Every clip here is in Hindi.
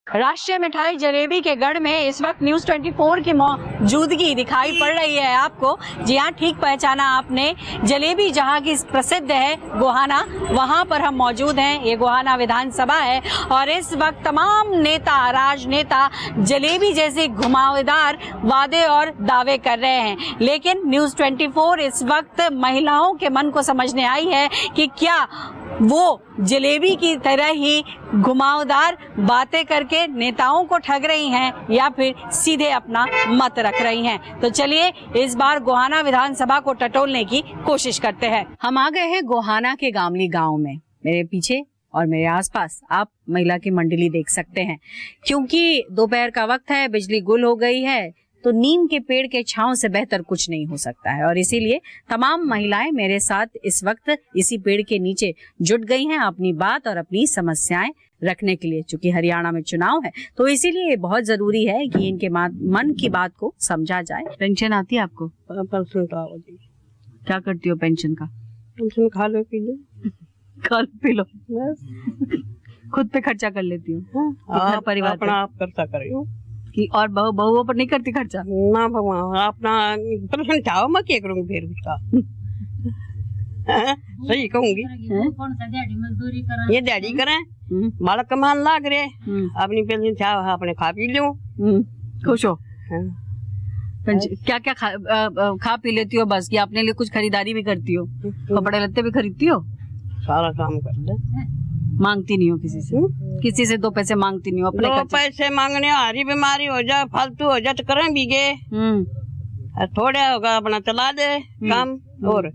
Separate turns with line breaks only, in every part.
राष्ट्रीय मिठाई जलेबी के गढ़ में इस वक्त न्यूज़ 24 की मौजूदगी दिखाई पड़ रही है आपको। जी हाँ, ठीक पहचाना आपने। जलेबी जहाँ की प्रसिद्ध है गोहाना, वहाँ पर हम मौजूद हैं। ये गोहाना विधानसभा है और इस वक्त तमाम नेता, राजनेता जलेबी जैसे घुमावदार वादे और दावे कर रहे हैं, लेकिन न्यूज़ 24 इस वक्त महिलाओं के मन को समझने आई है कि क्या वो जलेबी की तरह ही घुमावदार बातें करके नेताओं को ठग रही हैं या फिर सीधे अपना मत रख रही हैं। तो चलिए इस बार गोहाना विधानसभा को टटोलने की कोशिश करते हैं। हम आ गए हैं गोहाना के गामली गांव में। मेरे पीछे और मेरे आसपास आप महिला की मंडली देख सकते हैं। क्योंकि दोपहर का वक्त है, बिजली गुल हो गई है, तो नीम के पेड़ के छांव से बेहतर कुछ नहीं हो सकता है और इसीलिए तमाम महिलाएं मेरे साथ इस वक्त इसी पेड़ के नीचे जुट गई हैं अपनी बात और अपनी समस्याएं रखने के लिए। चूंकि हरियाणा में चुनाव है तो इसीलिए बहुत जरूरी है कि इनके मन की बात को समझा जाए। पेंशन आती है आपको?
पेंशन का
क्या करती हो पेंशन का?
पेंशन खा लो पी लो,
खा लो पी लो,
बस
खुद पे खर्चा कर लेती हूँ।
परिवार अपना आप करता करियो
कि और बहुओं पर नहीं करती खर्चा?
ना भगवान, अपना पेंशन चाहो मैं क्या करूँगी फिर उसका। सही कहूंगी, ये डैडी करें, बालक कमान लाग रहे, अपनी पेंशन चाहो अपने खा पी लो,
खुश हो। क्या क्या खा पी लेती हो बस, कि अपने लिए कुछ खरीदारी भी करती हो? कपड़े लत्ते भी खरीदती हो?
सारा काम कर ले।
मांगती नहीं हो किसी से? किसी से दो पैसे मांगती नहीं हो? अपने
दो पैसे मांगने, हरी बीमारी हो जाए, फालतू हो जाए तो करें बीगे, थोड़े होगा अपना चला दे काम। और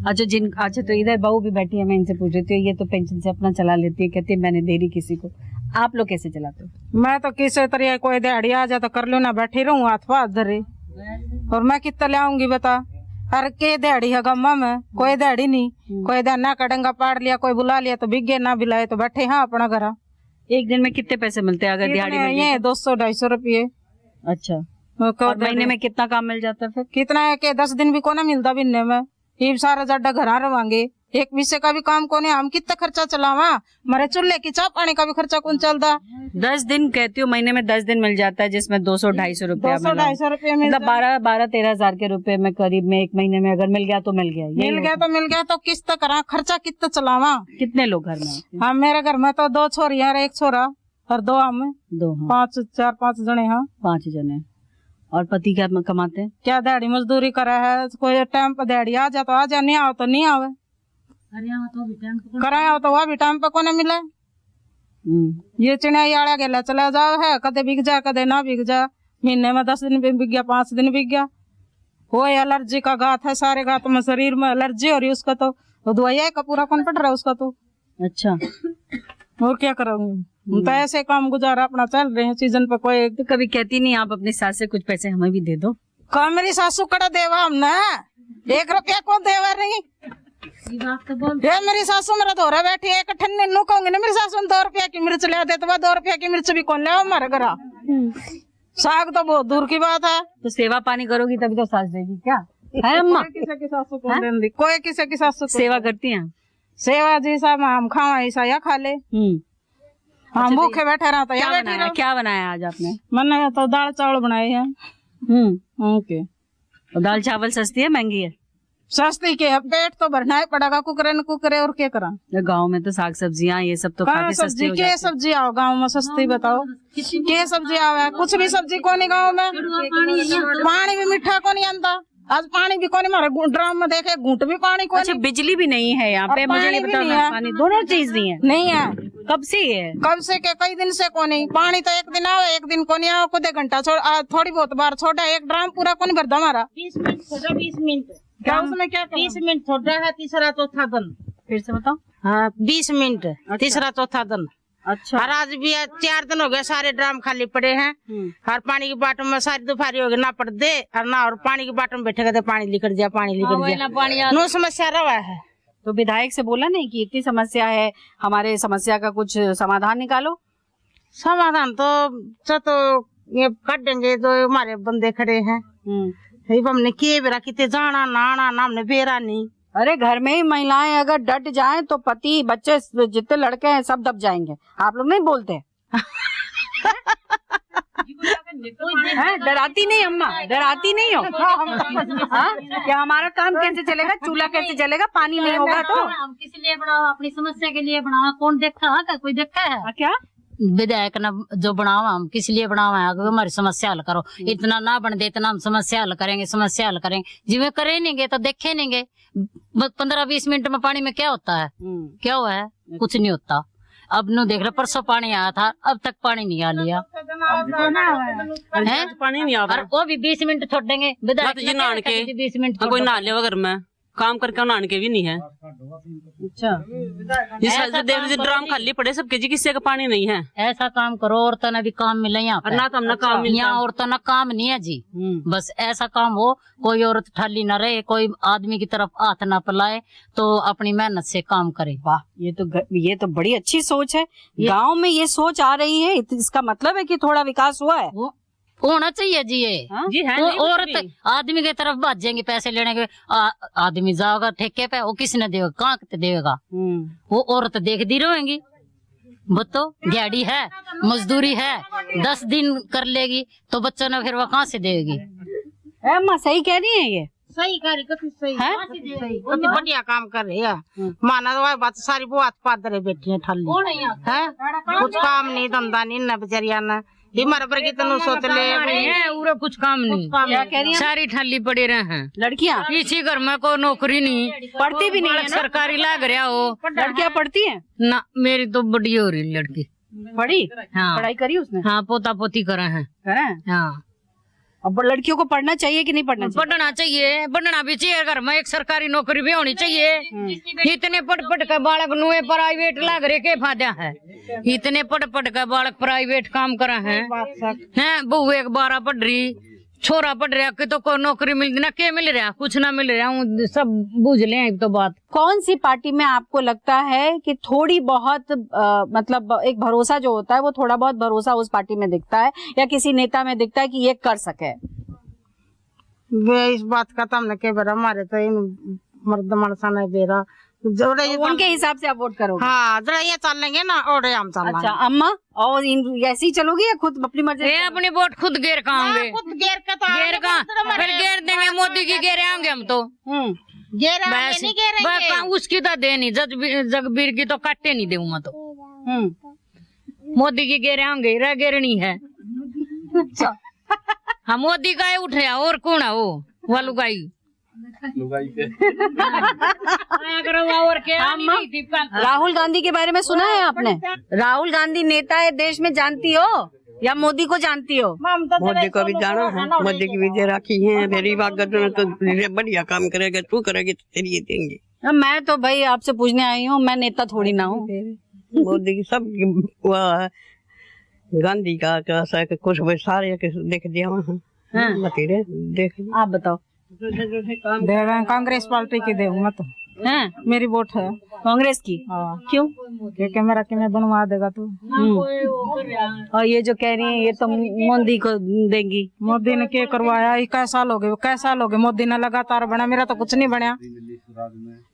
अच्छा तो इधर बहू भी बैठी है, मैं इनसे पूछ रही हूँ, ये तो पेंशन से अपना चला लेती है, कहती है मैंने दे रही किसी को। आप लोग कैसे चलाते हो?
मैं तो किसी तरह कोई दिहाड़ी आ जाए तो कर लो ना, बैठी रहूं हाथ पास धरे, और मैं कितना ले आऊंगी बता? हर के दिहाड़ी है गम्मा में, कोई दिहाड़ी नहीं, कोई ना कड़ंगा पाड़ लिया, कोई बुला लिया तो बिगे, ना बुलाए तो बैठे हाँ अपना घर।
एक दिन में कितने पैसे मिलते हैं अगर दिहाड़ी में?
ये 200-250 रुपये।
अच्छा, और महीने में कितना काम मिल जाता है फिर?
कितना है कि 10 दिन भी को ना मिलता बिन्ने में, ये सारा जड्डा घर रवांगे, एक विषय का भी काम को नहीं, हम कितना खर्चा चलावा, हमारे चूल्हे की चाप पानी का भी खर्चा कौन चलता।
10 दिन कहती हूँ, महीने में 10 दिन मिल जाता है जिसमें 200-250 रुपया,
200-250 रुपये
मतलब 12-13 हजार के रुपए में करीब में एक महीने में अगर मिल गया तो मिल गया।
मिल गया तो किस्त करा, खर्चा कितना चलावा।
कितने लोग घर में?
हाँ मेरे घर में तो 2 छोरियां और 1 छोरा और 2 हम,
2
4-5 जने। हाँ 5
जने। और पति क्या कमाते हैं?
क्या दिहाड़ी मजदूरी करा है, कोई टाइम पर दिहाड़ी आ जा तो आ जा, नहीं आओ तो नहीं आवे, कराया तो वह भी टाइम पे कोने मिले। ये चिड़िया आड़ा गेला चला जाओ है, कदे बिक जा कदे ना बिक जा, महीने में 10 दिन भी बिक गया, 5 दिन बिक गया। वो एलर्जी का गात है, सारे गात में शरीर में एलर्जी हो रही है उसका, तो वो दवाई का पूरा कौन पड़ रहा है उसका तो।
अच्छा,
और क्या करूँगी, तो ऐसे काम गुजारा अपना चल रहे हैं सीजन पे। कोई
तो कभी कहती नहीं आप अपनी सास से कुछ पैसे हमें भी दे दो?
कहा मेरी सासू कड़ा देवा हमने 1 रुपया को देवा नहीं। ये मेरी सासू मेरा धोरा बैठी है, ठन्ने नू कहूंगी ना मेरी सासू ने 2 रुपया की मिर्च ले दे, तो वह 2 रुपया की मिर्च भी कौन ले हमारे घर। साग तो बहुत दूर की बात है।
तो सेवा पानी करोगी तभी तो सास देगी क्या है अम्मा?
किसी की सासू को देंदी, कोई किसी की सासू
सेवा करती हैं?
सेवा जैसा हम खावा ऐसा या खा ले, हम भूखे बैठे रहा तो।
क्या बनाया आज आपने?
मैंने तो दाल चावल बनाए हैं। ओके,
तो दाल चावल सस्ती है महंगी है?
सस्ती के है, पेट तो भरना है पड़ेगा, कुकरे और क्या करा।
गाँव में तो साग सब्जियाँ ये सब तो काफी सस्ती हो जाती है।
सब्जी आओ गाँव में सस्ती, बताओ क्या सब्जी आवे? कुछ भी सब्जी को नहीं गाँव में, पानी भी मीठा को नहीं आता, आज पानी भी कोनी, मारे ड्राम में देखे घूंट भी पानी को।
अच्छा, बिजली भी नहीं है यहाँ पे? मुझे नहीं पता, पानी दोनों चीज नहीं है। कब से है?
कब से के कई दिन से को नहीं, पानी तो एक दिन आओ एक दिन को नहीं आओ, कुछ घंटा थोड़ी बहुत बार छोड़ा, एक ड्राम पूरा को नहीं भरता हमारा।
20 मिनट छोड़ा, 20 मिनट
क्या उसमें क्या
20 मिनट छोड़ा है, तीसरा चौथा दिन।
फिर से बताओ।
हाँ 20 मिनट, तीसरा चौथा दिन।
अच्छा,
और आज भी 4 दिन हो गए, सारे ड्राम खाली पड़े हैं। हर पानी की बाटम में सारी दोपहरी हो गई, ना पड़ दे और ना, और पानी की बाटम बैठे गए पानी लिखट दिया, पानी लिखट दिया, नो समस्या रहा है।
तो विधायक से बोला नहीं कि इतनी समस्या है, हमारे समस्या का कुछ समाधान निकालो?
समाधान तो ये कर देंगे, जो हमारे बंदे खड़े हैं हमने किए बेरा, कितने जाना ना आना ना, हमने बेरा नहीं।
अरे घर में ही महिलाएं अगर डट जाएं तो पति बच्चे जितने लड़के हैं सब दब जाएंगे, आप लोग नहीं बोलते? हैं? डराती नहीं अम्मा, डराती नहीं हो? हाँ? क्या हमारा काम कैसे चलेगा, चूल्हा कैसे चलेगा, पानी नहीं होगा तो?
हम किस लिए बनाओ, अपनी समस्या के लिए बनाओ। कौन देखता है? क्या कोई देखता है?
क्या
विधायक ने जो बनावा हम किस लिए बनावा है? अगर हमारी समस्या हल करो, इतना ना बन दे, इतना हम समस्या हल करेंगे, समस्या हल करेंगे। जिਵੇਂ करे नहीं तो देखे नहीं 15-20 मिनट में पानी में क्या होता है? क्या हुआ है? कुछ नहीं होता। अब नो देख रहे, परसों पानी आया था, अब तक पानी नहीं आ लिया है।
पानी नहीं आ
और वो भी 20 मिनट छोड़ेंगे विधायक
ये नान के
20 मिनट
कोई नहा ले घर में काम करके नान के भी नहीं है।
अच्छा,
जिस ड्राम खाली पड़े सबके जी, किसी का पानी नहीं है।
ऐसा काम करो, औरतों ने भी काम मिले यहाँ पे।
ना तो हमने काम मिलता।
यहाँ औरतों ने काम नहीं है जी। बस ऐसा काम हो, कोई औरत ठाली न रहे, कोई आदमी की तरफ हाथ न फैलाए, तो अपनी मेहनत से काम करे।
वाह, ये तो बड़ी अच्छी सोच है। गांव में ये सोच आ रही है, इसका मतलब है कि थोड़ा विकास हुआ है।
होना चाहिए जी ये।
जी है।
वो औरत आदमी की तरफ भाजेंगे पैसे लेने के, आदमी जाएगा ठेके पे, वो किसने देगा, कहाँ देगा? वो औरत देखती रहेंगी। बतो दिहाड़ी है, मजदूरी है, 10 दिन कर लेगी तो बच्चों ने फिर वो कहाँ से देगी?
अम्मा सही कह रही है ये।
सही करी, कति सही
है?
कति बढ़िया काम कर रही है। माना तो बात सारी बुआत पादरे बैठी है ठाली है, कुछ काम नहीं, धंधा नहीं न बेचारिया न। हमारे पर कितना सोच ले,
कुछ काम नहीं।
क्या कह रही है?
सारी ठाली पड़े रहे हैं
लड़कियां,
इसी घर में कोई नौकरी नहीं,
पढ़ती भी नहीं है ना?
सरकारी लाग रहा हो।
लड़कियां पढ़ती हैं
ना, मेरी तो बड़ी हो रही लड़की।
पढ़ी?
हाँ।
पढ़ाई करी उसने?
हाँ, पोता पोती करे हैं। हाँ।
अब लड़कियों को पढ़ना चाहिए कि नहीं पढ़ना चाहिए?
पढ़ना चाहिए, पढ़ना भी चाहिए। घर में एक सरकारी नौकरी भी होनी चाहिए। इतने पढ़ के बालक नुए प्राइवेट लाग रहे, के फायदा है? इतने पढ़ के बालक प्राइवेट काम करे हैं। बहू एक 12 पढ़ रही, छोरा पढ़ रहा, कि तो कोई नौकरी मिल ना, क्या मिल रहा? कुछ ना मिल रहा। सब बुझ ले तो बात।
कौन सी पार्टी में आपको लगता है कि थोड़ी बहुत मतलब एक भरोसा जो होता है, वो थोड़ा बहुत भरोसा उस पार्टी में दिखता है या किसी नेता में दिखता है कि ये कर सके?
वे इस बात का तो हमने कई बार, हमारे तो इन मर्द मरसा नहीं बेरा,
उनके हिसाब से आप वोट करोगे?
हाँ, जरा ये चल लेंगे ना, और हम चल।
अच्छा अम्मा, और ऐसे ही चलोगी या खुद अपनी मर्जी?
अपनी वोट खुद घेर का होंगे,
खुद घेर का तो
घेर का फिर घेर देंगे, मोदी की घेरे आएंगे हम तो। उसकी तो दे नहीं, जगबीर की तो काटे नहीं दूंगा तो। मोदी की घेरे आएंगे, रह घेरनी है। हाँ, मोदी का उठ रहा, और कौन है वो लुगाई? और क्या?
राहुल गांधी के बारे में सुना है आपने? राहुल गांधी नेता है देश में, जानती हो या मोदी को जानती हो?
मोदी को भी जाना है, मोदी की भी राखी है। मेरी बात तो बढ़िया काम करेगा, तू करेगी तो तेरी ये देंगे।
मैं तो भाई आपसे पूछने आई हूँ, मैं नेता थोड़ी ना हूँ।
मोदी की सब गांधी का कुछ सारे देख दिया वहाँ। देख,
आप बताओ।
दे रहे हैं कांग्रेस पार्टी की, दूंगा तो
हैं?
मेरी वोट है
कांग्रेस की।
हाँ।
क्यों?
क्योंकि मेरा कि मैं बनवा देगा तो।
और ये जो कह रही है ये तो मोदी को देंगी।
मोदी ने क्या करवाया? ये कै साल हो गए, कै साल हो गए मोदी ने लगातार बना, मेरा तो कुछ नहीं बनया।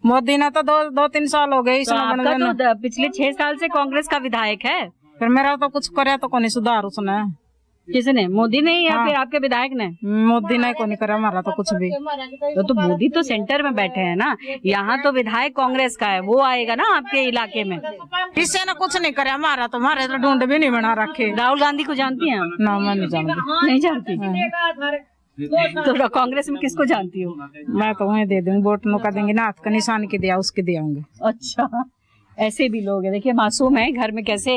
मोदी ने तो 2-3 साल हो गए।
तो आपका तो पिछले 6 साल से कांग्रेस का विधायक है।
फिर मेरा तो कुछ करे तो कोनी सुधार उसने।
किसने? मोदी ने या
हाँ।
फिर आपके विधायक ने?
मोदी ने को नहीं करा हमारा तो कुछ भी।
तो मोदी तो सेंटर में बैठे हैं ना, यहाँ तो विधायक कांग्रेस का है, वो आएगा ना आपके इलाके में।
इससे ना कुछ नहीं करे हमारा तो, हमारे तो ढूंढ भी नहीं बना रखे।
राहुल गांधी को जानती हैं?
ना, मैं नहीं जानती।
नहीं जानती? तो कांग्रेस में किसको जानती हो?
मैं तो वही दे दूंगी, वोट नो का देंगे ना, हाथ का निशान की दिया उसके दियाऊंगे।
अच्छा, ऐसे भी लोग हैं। देखिए मासूम है, घर में कैसे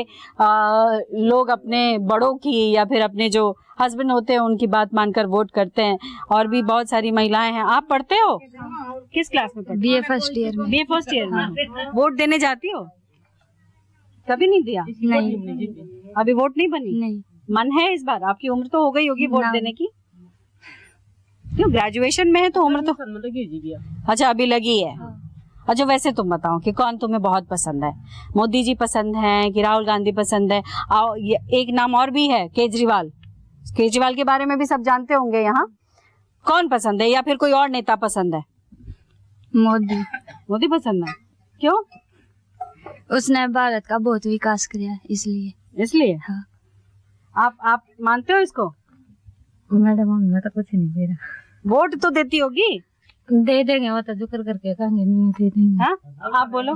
लोग अपने बड़ों की या फिर अपने जो हस्बैंड होते हैं उनकी बात मानकर वोट करते हैं। और भी बहुत सारी महिलाएं हैं। आप पढ़ते हो? किस क्लास में पढ़ते?
BA फर्स्ट ईयर में।
BA फर्स्ट ईयर में। वोट देने जाती हो? कभी नहीं दिया?
नहीं।
अभी वोट नहीं बनी?
नहीं।
मन है इस बार? आपकी उम्र तो हो गई होगी वोट देने की। क्यों, ग्रेजुएशन में है तो उम्र तो अच्छा अभी लगी है। अच्छा, वैसे तुम बताओ कि कौन तुम्हें बहुत पसंद है? मोदी जी पसंद है कि राहुल गांधी पसंद है? एक नाम और भी है, केजरीवाल। केजरीवाल के बारे में भी सब जानते होंगे यहाँ। कौन पसंद है या फिर कोई और नेता पसंद है?
मोदी।
मोदी पसंद है। क्यों?
उसने भारत का बहुत विकास किया इसलिए।
इसलिए?
हाँ।
आप मानते हो इसको?
मैडम हमने तो कुछ नहीं दे रहा।
वोट तो देती होगी।
दे देंगे वो तो जुकर करके कहेंगे नहीं दे देंगे।
हाँ आप बोलो।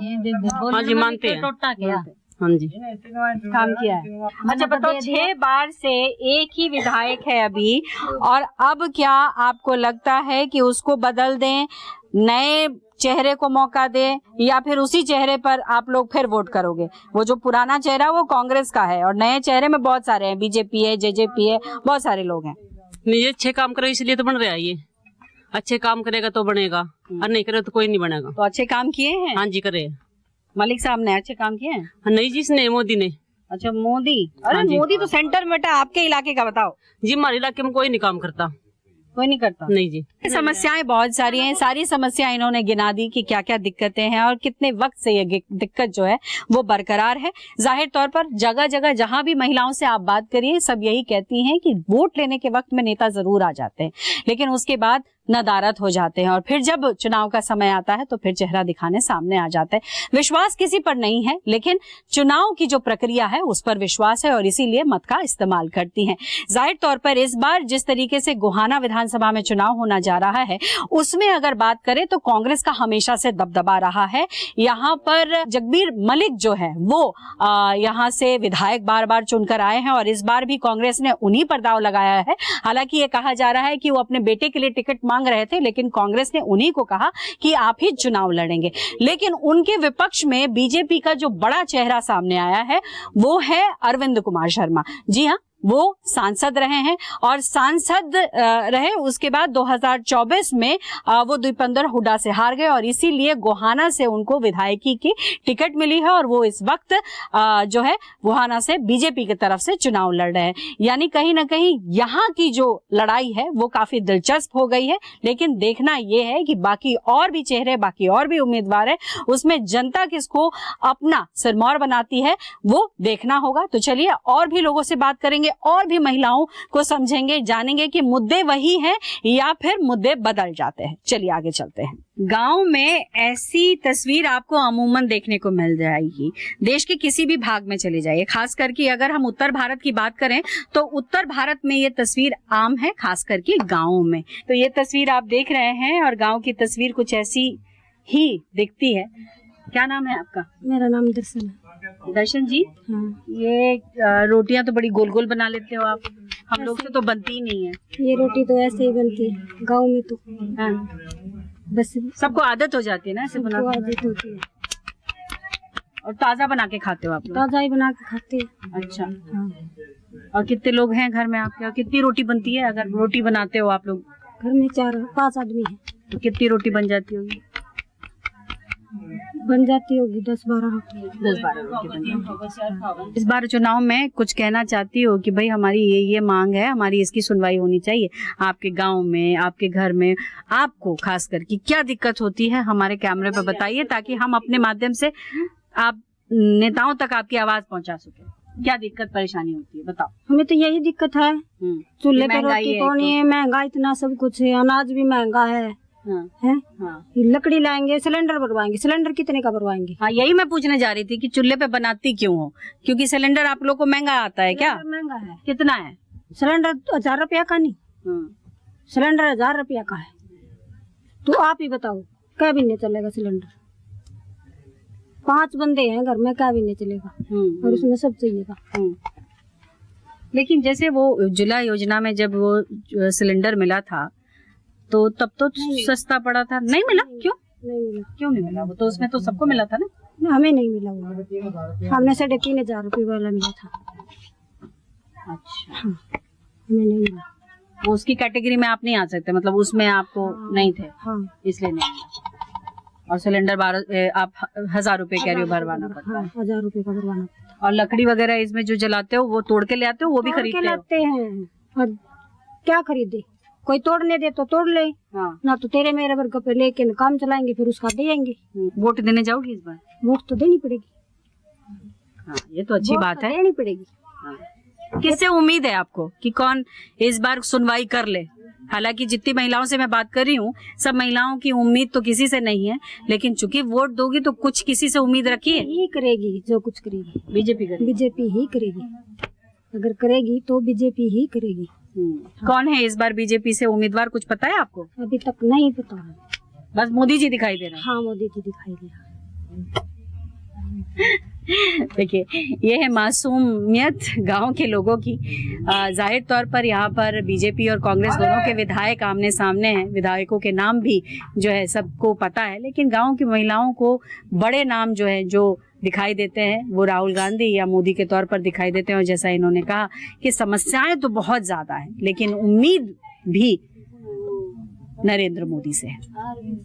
हाँ जी मानते हैं।
टोटा क्या
हाँ जी
काम किया है। अच्छा बताओ, 6 बार से एक ही विधायक है अभी, और अब क्या आपको लगता है कि उसको बदल दें, नए चेहरे को मौका दें, या फिर उसी चेहरे पर आप लोग फिर वोट करोगे? वो जो पुराना चेहरा वो कांग्रेस का है और नए चेहरे में बहुत सारे हैं, बीजेपी है, जेजेपी है, बहुत सारे लोग हैं।
नहीं, ये अच्छे काम करे इसलिए तो बन रहा है। ये अच्छे काम करेगा तो बनेगा, और नहीं करे तो कोई नहीं बनेगा।
तो अच्छे काम किए हैं?
हाँ जी करे।
मलिक साहब ने अच्छे काम किए हैं?
नहीं जिसने मोदी ने।
अच्छा मोदी। अरे
हाँ जी।
मोदी तो सेंटर में बैठा, आपके इलाके का बताओ।
जी हमारे इलाके में कोई नहीं काम करता।
कोई नहीं करता?
नहीं जी।
समस्याएं बहुत सारी हैं, सारी समस्याएं इन्होंने गिना दी कि क्या क्या दिक्कतें हैं और कितने वक्त से ये दिक्कत जो है वो बरकरार है। जाहिर तौर पर जगह जगह जहां भी महिलाओं से आप बात करिए, सब यही कहती हैं कि वोट लेने के वक्त में नेता जरूर आ जाते हैं, लेकिन उसके बाद नदारत हो जाते हैं, और फिर जब चुनाव का समय आता है तो फिर चेहरा दिखाने सामने आ जाते हैं। विश्वास किसी पर नहीं है, लेकिन चुनाव की जो प्रक्रिया है उस पर विश्वास है और इसीलिए मत का इस्तेमाल करती हैं। जाहिर तौर पर इस बार जिस तरीके से गोहाना विधानसभा में चुनाव होना जा रहा है, उसमें अगर बात करें तो कांग्रेस का हमेशा से दबदबा रहा है। यहाँ पर जगबीर मलिक जो है वो यहाँ से विधायक बार बार चुनकर आए हैं और इस बार भी कांग्रेस ने उन्हीं पर दाव लगाया है। हालांकि ये कहा जा रहा है कि वो अपने बेटे के लिए टिकट मांग रहे थे, लेकिन कांग्रेस ने उन्हीं को कहा कि आप ही चुनाव लड़ेंगे। लेकिन उनके विपक्ष में बीजेपी का जो बड़ा चेहरा सामने आया है वो है अरविंद कुमार शर्मा। जी हाँ, वो सांसद रहे हैं और सांसद रहे, उसके बाद 2024 में वो दीपेंद्र हुड्डा से हार गए और इसीलिए गोहाना से उनको विधायकी की टिकट मिली है और वो इस वक्त जो है गोहाना से बीजेपी की तरफ से चुनाव लड़ रहे हैं। यानी कहीं ना कहीं यहाँ की जो लड़ाई है वो काफी दिलचस्प हो गई है, लेकिन देखना ये है कि बाकी और भी चेहरे, बाकी और भी उम्मीदवार है, उसमें जनता किसको अपना सिरमौर बनाती है वो देखना होगा। तो चलिए और भी लोगों से बात करेंगे और भी महिलाओं को समझेंगे, जानेंगे कि मुद्दे वही हैं या फिर मुद्दे बदल जाते हैं। चलिए आगे चलते हैं। गांव में ऐसी तस्वीर आपको अमूमन देखने को मिल जाएगी, देश के किसी भी भाग में चले जाइए। खास करके अगर हम उत्तर भारत की बात करें तो उत्तर भारत में ये तस्वीर आम है, खास करके गाँव में। तो ये तस्वीर आप देख रहे हैं और गाँव की तस्वीर कुछ ऐसी ही दिखती है। क्या नाम है आपका?
मेरा नाम दर्शन है।
दर्शन जी,
हाँ।
ये रोटियां तो बड़ी गोल गोल बना लेते हो आप, हम लोग से तो बनती ही नहीं है।
ये रोटी तो ऐसे ही बनती है गांव में तो।
हाँ।
बस
सबको आदत हो जाती है ना ऐसे
सबको
बनाने
आदत होती है।
और ताजा बना के खाते हो आप लोग?
ताजा ही बना के खाते हैं।
अच्छा।
हाँ।
और कितने लोग हैं घर में आपके, और कितनी रोटी बनती है अगर रोटी बनाते हो आप लोग?
घर में 4-5 आदमी है।
तो कितनी रोटी बन जाती होगी?
बन जाती होगी 10-12 रोटी।
10-12 रोटी बन जाती है। इस बार चुनाव में कुछ कहना चाहती हो कि भाई हमारी ये मांग है, हमारी इसकी सुनवाई होनी चाहिए? आपके गांव में, आपके घर में आपको खास करके क्या दिक्कत होती है, हमारे कैमरे पे बताइए ताकि हम अपने माध्यम से आप नेताओं तक आपकी आवाज पहुंचा सके। क्या दिक्कत परेशानी होती है बताओ।
हमें तो यही दिक्कत है, चूल्हे पे
महंगाई
रोटी
है
पानी है, महंगा इतना सब कुछ है, अनाज भी महंगा है।
हाँ।
है?
हाँ।
लकड़ी लाएंगे, सिलेंडर भरवाएंगे, सिलेंडर कितने का भरवाएंगे?
हाँ यही मैं पूछने जा रही थी कि चूल्हे पे बनाती क्यों हो, क्योंकि सिलेंडर आप लोग को महंगा आता है क्या?
महंगा है।
कितना है?
सिलेंडर 1000 रुपया का नहीं, सिलेंडर 1000 रुपया का है। तो आप ही बताओ क्या भी नहीं चलेगा सिलेंडर? 5 बंदे हैं घर में, क्या भी नहीं चलेगा और उसमें सब चाहिएगा।
लेकिन जैसे वो उज्ज्वला योजना में जब वो सिलेंडर मिला था तो तब तो सस्ता पड़ा था, नहीं मिला? क्यों
नहीं मिला?
क्यों नहीं मिला? वो तो उसमें तो सबको मिला था ना।
हमें नहीं मिला वो, हमने 3,500 रुपये वाला मिला था।
अच्छा।
हाँ, हमें नहीं मिला।
वो उसकी कैटेगरी में आप नहीं आ सकते, मतलब उसमें आपको नहीं थे,
हाँ।
इसलिए नहीं मिला। और सिलेंडर 12 आप 1000 रुपए कह रही हो भरवाना पड़ता है।
1000 रुपए का भरवाना पड़ता है।
और लकड़ी वगैरह इसमें जो जलाते हो वो तोड़ के ले आते हो, वो भी
तोड़ के
खरीदते हो?
लाते हैं। और क्या खरीदे, कोई तोड़ने दे तो तोड़ ले,
हाँ।
ना तो तेरे मेरे वर्ग पे लेके काम चलाएंगे, फिर उसका देंगे।
वोट देने जाओगी इस बार?
वोट तो देनी पड़ेगी।
हाँ ये तो अच्छी बात है।
देनी पड़ेगी।
हाँ। किससे उम्मीद है आपको कि कौन इस बार सुनवाई कर ले? हालांकि जितनी महिलाओं से मैं बात कर रही हूँ, सब महिलाओं की उम्मीद तो किसी से नहीं है, लेकिन चूंकि वोट दोगी तो कुछ किसी से उम्मीद रखी है।
ही करेगी जो कुछ करेगी,
बीजेपी करेगी।
बीजेपी ही करेगी। अगर करेगी तो बीजेपी ही करेगी।
कौन है इस बार बीजेपी से उम्मीदवार, कुछ पता है आपको?
अभी तक नहीं पता है।
बस मोदी जी दिखाई दे रहे हैं।
हाँ, मोदी जी दिखाई दे रहा है।
देखिए, ये है मासूमियत गांव के लोगों की। जाहिर तौर पर यहाँ पर बीजेपी और कांग्रेस दोनों के विधायक आमने सामने हैं। विधायकों के नाम भी जो है सबको पता है, लेकिन गांव की महिलाओं को बड़े नाम जो है जो दिखाई देते हैं वो राहुल गांधी या मोदी के तौर पर दिखाई देते हैं। और जैसा इन्होंने कहा कि समस्याएं तो बहुत ज्यादा है, लेकिन उम्मीद भी नरेंद्र मोदी से है।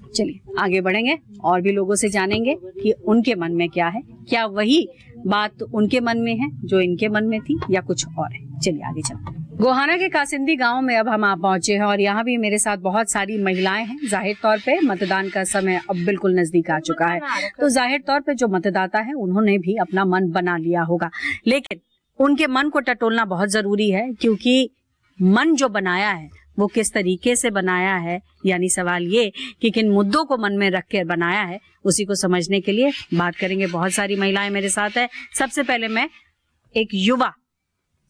चलिए आगे बढ़ेंगे और भी लोगों से जानेंगे कि उनके मन में क्या है, क्या वही बात उनके मन में है जो इनके मन में थी या कुछ और है। चलिए आगे चलते हैं। गोहाना के कासिंदी गांव में अब हम आ पहुंचे हैं और यहाँ भी मेरे साथ बहुत सारी महिलाएं हैं। जाहिर तौर पे मतदान का समय अब बिल्कुल नजदीक आ चुका है, तो जाहिर तौर पे जो मतदाता है उन्होंने भी अपना मन बना लिया होगा, लेकिन उनके मन को टटोलना बहुत जरूरी है, क्योंकि मन जो बनाया है वो किस तरीके से बनाया है, यानी सवाल ये कि किन मुद्दों को मन में रख कर बनाया है, उसी को समझने के लिए बात करेंगे। बहुत सारी महिलाएं मेरे साथ है। सबसे पहले मैं एक युवा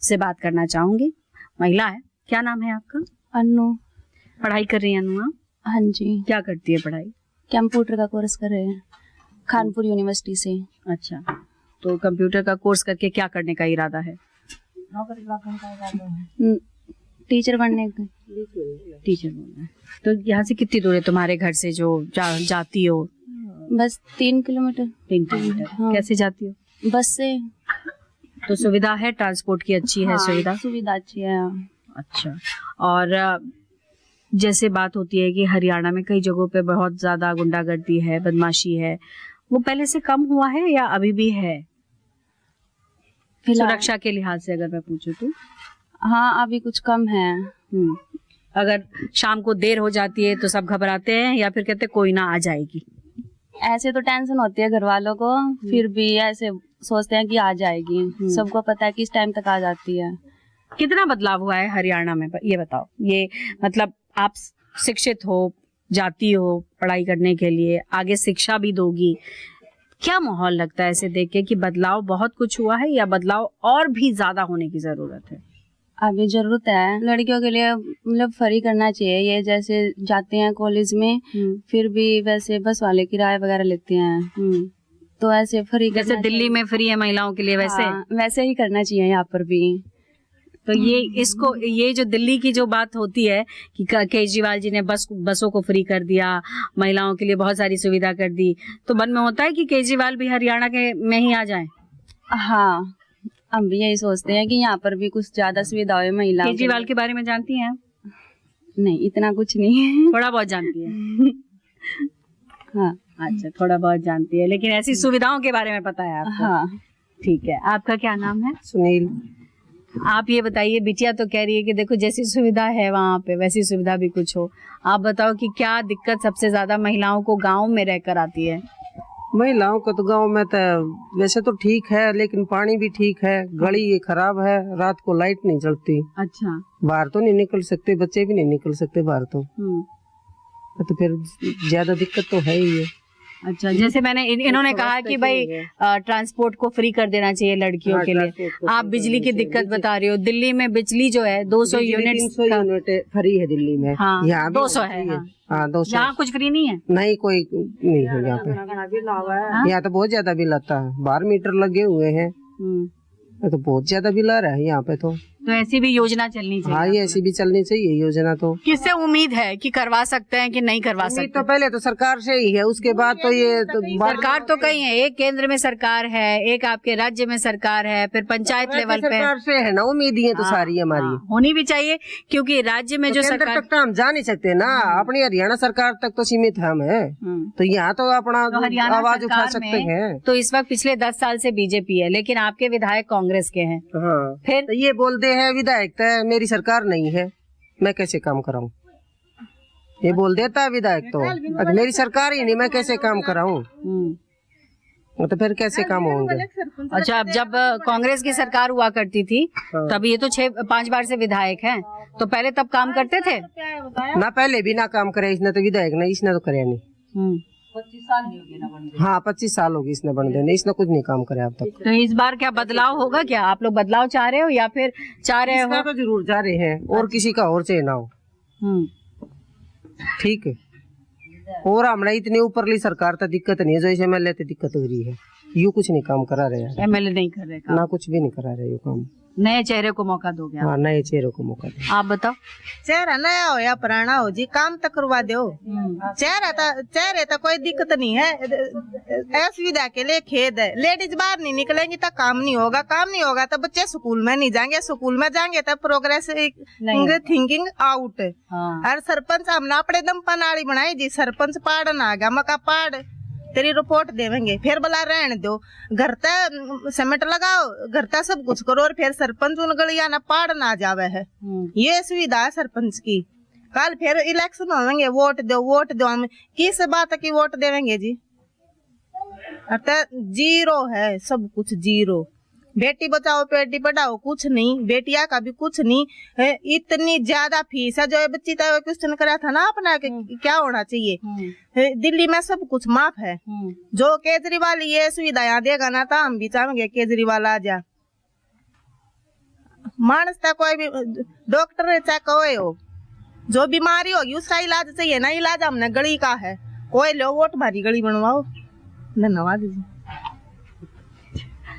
से बात करना चाहूंगी। महिला है, क्या नाम है आपका?
अनु।
पढ़ाई कर रही है अनु आप?
हाँ जी।
क्या करती है पढ़ाई?
कंप्यूटर का कोर्स कर रहे हैं कानपुर यूनिवर्सिटी से।
अच्छा, तो कंप्यूटर का कोर्स करके क्या करने का इरादा है?
टीचर बनने का।
टीचर बनना है। तो यहाँ से कितनी दूर है तुम्हारे घर से जो जाती हो?
बस 3 किलोमीटर।
3 किलोमीटर।
हाँ।
कैसे जाती हो?
बस से।
तो सुविधा है, ट्रांसपोर्ट की अच्छी है?
हाँ, सुविधा अच्छी है।
अच्छा, और जैसे बात होती है कि हरियाणा में कई जगहों पे बहुत ज्यादा गुंडागर्दी है, बदमाशी है, वो पहले से कम हुआ है या अभी भी है? सुरक्षा के लिहाज से अगर मैं पूछूं तो?
हाँ, अभी कुछ कम है।
अगर शाम को देर हो जाती है तो सब घबराते हैं या फिर कहते कोई ना आ जाएगी?
ऐसे तो टेंशन होती है घर वालों को, फिर भी ऐसे सोचते हैं कि आ जाएगी। सबको पता है कि इस टाइम तक आ जाती है।
कितना बदलाव हुआ है हरियाणा में, ये बताओ। ये मतलब आप शिक्षित हो, जाती हो पढ़ाई करने के लिए, आगे शिक्षा भी दोगी, क्या माहौल लगता है ऐसे देख के कि बदलाव बहुत कुछ हुआ है या बदलाव और भी ज्यादा होने की जरूरत है?
अभी जरूरत है लड़कियों के लिए, मतलब फ्री करना चाहिए ये। जैसे जाते हैं कॉलेज में, फिर भी वैसे बस वाले किराए वगैरह लेते हैं, तो ऐसे फ्री,
जैसे दिल्ली में फ्री है महिलाओं के लिए, वैसे
वैसे ही करना चाहिए यहाँ पर भी।
तो ये जो दिल्ली की जो बात होती है कि केजरीवाल जी ने बसों को फ्री कर दिया, महिलाओं के लिए बहुत सारी सुविधा कर दी, तो मन में होता है कि केजरीवाल भी हरियाणा के में ही आ जाए?
हाँ, हम भी यही सोचते हैं कि यहाँ पर भी कुछ ज्यादा सुविधा हो महिलाओं।
केजरीवाल के बारे में जानती हैं आप?
नहीं, इतना कुछ नहीं।
थोड़ा बहुत जानती है।
हाँ।
अच्छा, थोड़ा बहुत जानती है, लेकिन ऐसी सुविधाओं के बारे में पता है आपको?
हाँ।
ठीक है। आपका क्या नाम है?
सुनील।
आप ये बताइए, बिटिया तो कह रही है कि देखो जैसी सुविधा है वहाँ पे वैसी सुविधा भी कुछ हो। आप बताओ कि क्या दिक्कत सबसे ज्यादा महिलाओं को गाँव में रहकर आती है?
महिलाओं को तो गांव में तो वैसे तो ठीक है, लेकिन पानी भी ठीक है, गली खराब है, रात को लाइट नहीं चलती।
अच्छा।
बाहर तो नहीं निकल सकते, बच्चे भी नहीं निकल सकते बाहर तो फिर ज्यादा दिक्कत तो है ही है।
अच्छा, जैसे मैंने इन्होंने कहा कि भाई ट्रांसपोर्ट को फ्री कर देना चाहिए लड़कियों के लिए। आप बिजली की दिक्कत बता रही हो। दिल्ली में बिजली जो है 200 यूनिट
300 यूनिट फ्री है दिल्ली में।
हाँ,
यहाँ
200 है।
हाँ 200।
यहाँ कुछ फ्री नहीं है?
नहीं, कोई नहीं है यहाँ पे। यहाँ तो बहुत ज्यादा बिल आता है, 12 मीटर लगे हुए हैं, तो बहुत ज्यादा बिल आ रहा है यहाँ पे। तो
ऐसी भी योजना चलनी चाहिए।
हाँ, ये ऐसी भी चलनी चाहिए योजना। तो
किससे उम्मीद है कि करवा सकते हैं कि नहीं करवा सकते?
तो पहले तो सरकार से ही है, उसके बाद तो ये
सरकार तो कई है, एक केंद्र में सरकार है, एक आपके राज्य में सरकार है, फिर पंचायत लेवल पे
सरकार से है ना। उम्मीदें तो सारी हमारी
होनी भी चाहिए, क्योंकि राज्य में जो सरकार
तक तो हम जा नहीं सकते ना, अपनी हरियाणा सरकार तक तो सीमित हम है, तो यहाँ तो अपना आवाज उठा सकते हैं।
तो इस वक्त पिछले 10 साल से बीजेपी है, लेकिन आपके विधायक कांग्रेस के हैं।
हाँ,
फिर
तो ये बोलते हैं विधायक तो मेरी सरकार नहीं है, मैं कैसे काम कराऊं? ये बोल देता है विधायक तो मेरी सरकार ही नहीं, मैं कैसे काम कराऊं? तो फिर कैसे काम होंगे?
अच्छा, अब जब कांग्रेस की सरकार हुआ करती थी तब ये तो 5 बार से विधायक हैं, तो पहले तब काम करते थे
ना? पहले भी ना काम करे इसने, तो विधायक नहीं, इसने तो कराया नहीं। हाँ 25 साल होगी इसने बन देने, इसने कुछ नहीं काम करे अब तक।
तो इस बार क्या बदलाव होगा? क्या आप लोग बदलाव चाह रहे हो या फिर चाह रहे हो?
इसका तो जरूर जा रहे हैं, और किसी का और चाहिए ना हो। ठीक है, और हमने इतनी ऊपरली सरकार तो दिक्कत नहीं है, जो इसे एमएलए तो दिक्कत हो रही है। यू कुछ नहीं काम करा रहे हैं,
एमएलए नहीं कर रहे काम?
ना कुछ भी नहीं करा रहे यू काम।
नए चेहरे को मौका दोगे?
हाँ नए चेहरे को मौका दे।
आप बताओ।
चेहरा नया हो या पुराना हो जी, काम तो करवा दो। चेहरे तो कोई दिक्कत नहीं है, असुविधा के लिए खेद है। लेडीज बाहर नहीं निकलेंगी तो काम नहीं होगा, काम नहीं होगा तो बच्चे स्कूल में नहीं जाएंगे, स्कूल में जाएंगे तो प्रोग्रेस थिंकिंग आउट। और सरपंच हमने अपने दम पर नाली बनाई जी, सरपंच पाड़ ना आ गया, मका पाड़ तेरी रिपोर्ट देवेंगे, फिर बोला रहने दो, घर तक सीमेंट लगाओ, घर तक सब कुछ करो, और फिर सरपंच उन गलिया ना पाड़ ना जावे है। ये सुविधा है सरपंच की। कल फिर इलेक्शन होंगे, वोट दो, हम किस बात की वोट देवेंगे जी? अर्थात जीरो है, सब कुछ जीरो। बेटी बचाओ बेटी पढ़ाओ कुछ नहीं, बेटिया का भी कुछ नहीं है। इतनी ज्यादा फीस है। जो ये बच्ची का क्वेश्चन करा था ना अपना क्या होना चाहिए, दिल्ली में सब कुछ माफ है। जो केजरीवाल ये सुविधाएं देगा ना, तो हम भी चाहेंगे केजरीवाल आ जा। मानस था कोई भी डॉक्टर चाहे कोई हो, जो बीमारी होगी उसका इलाज चाहिए ना, इलाज हमने गली का है, कोई लो वोट हमारी गली बनवाओ। धन्यवाद जी।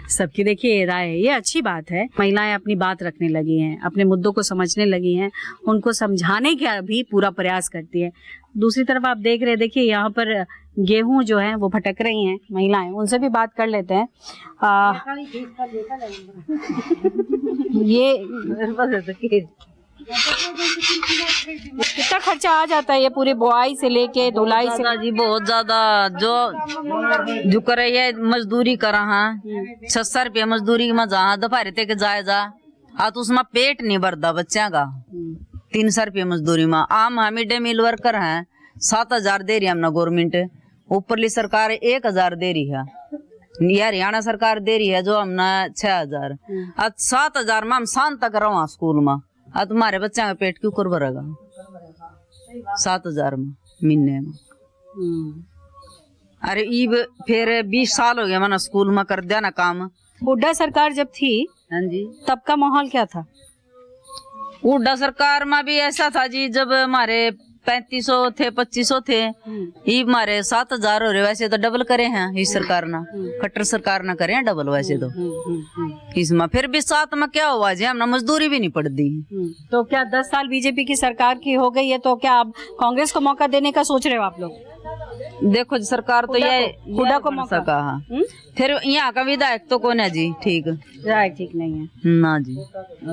सबकी देखिए राय है, ये अच्छी बात है। महिलाएं अपनी बात रखने लगी हैं, अपने मुद्दों को समझने लगी हैं, उनको समझाने का भी पूरा प्रयास करती है। दूसरी तरफ आप देख रहे हैं, देखिए यहाँ पर गेहूं जो है वो भटक रही हैं महिलाएं, उनसे भी बात कर लेते हैं। ये कितना खर्चा आ जाता है ये पूरी बुआई से लेके धुलाई से?
जी बहुत ज्यादा। जो करे ये मजदूरी करा, हाँ 600 रुपया मजदूरी में जहाँ दोपहर तक जाए जा, हाँ तो उसमें पेट नहीं भरता बच्चा का। 300 रुपया मजदूरी में आम हम मिड डे मील वर्कर हैं, 7000 दे रही है हमने गवर्नमेंट, ऊपरली सरकार 1000 दे रही है, ये हरियाणा सरकार दे रही है जो हमने 6000। अब 7000 में हम शांत तक रहा स्कूल में, अब तुम्हारे बच्चा का पेट क्यों कर भरेगा 7000 में महीने में? अरे ईब फिर 20 साल हो गया मैंने स्कूल में कर दिया ना काम।
हुड्डा सरकार जब थी,
हाँ जी,
तब का माहौल क्या था?
हुड्डा सरकार में भी ऐसा था जी, जब हमारे 3500 थे 2500 थे, ये हमारे 7000 हो रहे। वैसे तो डबल करे हैं इस सरकार ना, खट्टर सरकार ना करे हैं डबल वैसे तो। इसमें फिर भी साथ में क्या हुआ जी, हमने मजदूरी भी नहीं पड़ दी।
तो क्या 10 साल बीजेपी की सरकार की हो गई है, तो क्या आप कांग्रेस को मौका देने का सोच रहे हो आप लोग?
देखो जी सरकार तो ये
हुड्डा को मौका
कहा, फिर यहाँ का विधायक तो कौन है जी? ठीक
नहीं है
ना जी।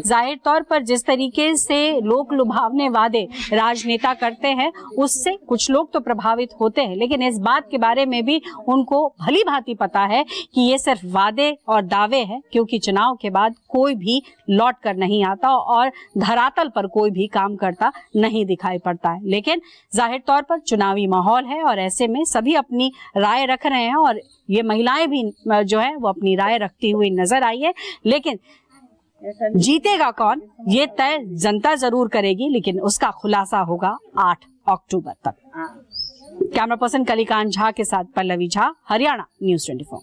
जाहिर तौर पर जिस तरीके से लोक लुभावने वादे राजनेता करते हैं, उससे कुछ लोग तो प्रभावित होते हैं, लेकिन इस बात के बारे में भी उनको भली भांति पता है कि ये सिर्फ वादे और दावे हैं, क्योंकि चुनाव के बाद कोई भी लौट कर नहीं आता और धरातल पर कोई भी काम करता नहीं दिखाई पड़ता है। लेकिन जाहिर तौर पर चुनावी माहौल है और ऐसे में सभी अपनी राय रख रहे हैं, और ये महिलाएं भी जो है वो अपनी राय रखती हुई नजर आई है। लेकिन जीतेगा कौन ये तय जनता जरूर करेगी, लेकिन उसका खुलासा होगा 8 अक्टूबर तक। कैमरा पर्सन कलिकांत झा के साथ पल्लवी झा, हरियाणा न्यूज़ 24।